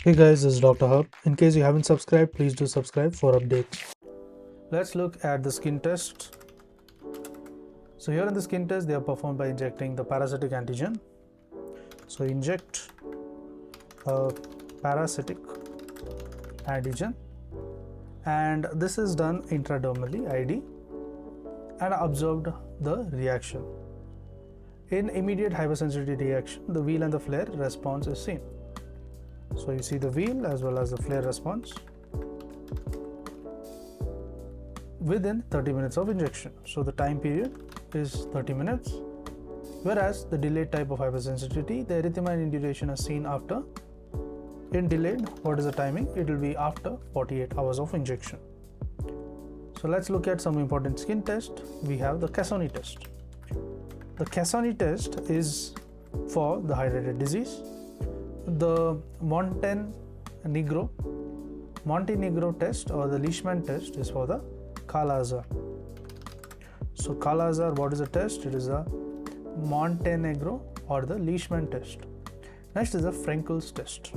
Hey guys, this is Dr. Hub. In case you haven't subscribed, please do subscribe for updates. Let's look at the skin test. So here in the skin test, they are performed by injecting the parasitic antigen. So inject a parasitic antigen, and this is done intradermally (ID) and observed the reaction. In immediate hypersensitivity reaction, the wheal and the flare response is seen. So you see the wheal as well as the flare response within 30 minutes of injection. So the time period is 30 minutes, whereas the delayed type of hypersensitivity, the erythema and induration is seen after. In delayed, what is the timing? It will be after 48 hours of injection. So let's look at some important skin test. We have the Cassoni test. The Cassoni test is for the hydrated disease. The Montenegro test or the Leishman test is for the Kala Azar. So Kala Azar, what is the test? It is a Montenegro or the Leishman test. Next is the Frenkel's test.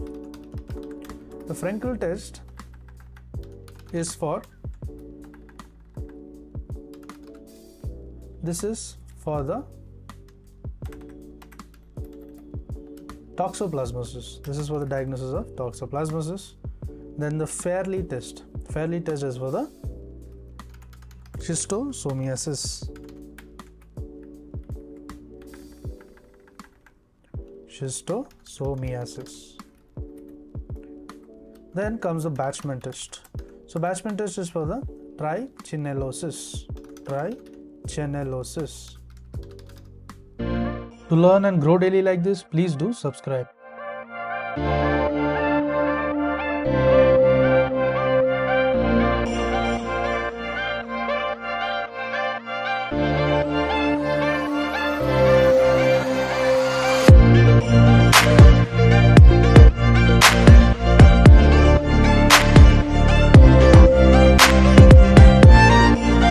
The Frenkel test is for the toxoplasmosis. This is for the diagnosis of toxoplasmosis. Then the Fairley test. Fairley test is for the schistosomiasis. Then comes the Batchman test. So Batchman test is for the trichinellosis. To learn and grow daily like this, please do subscribe.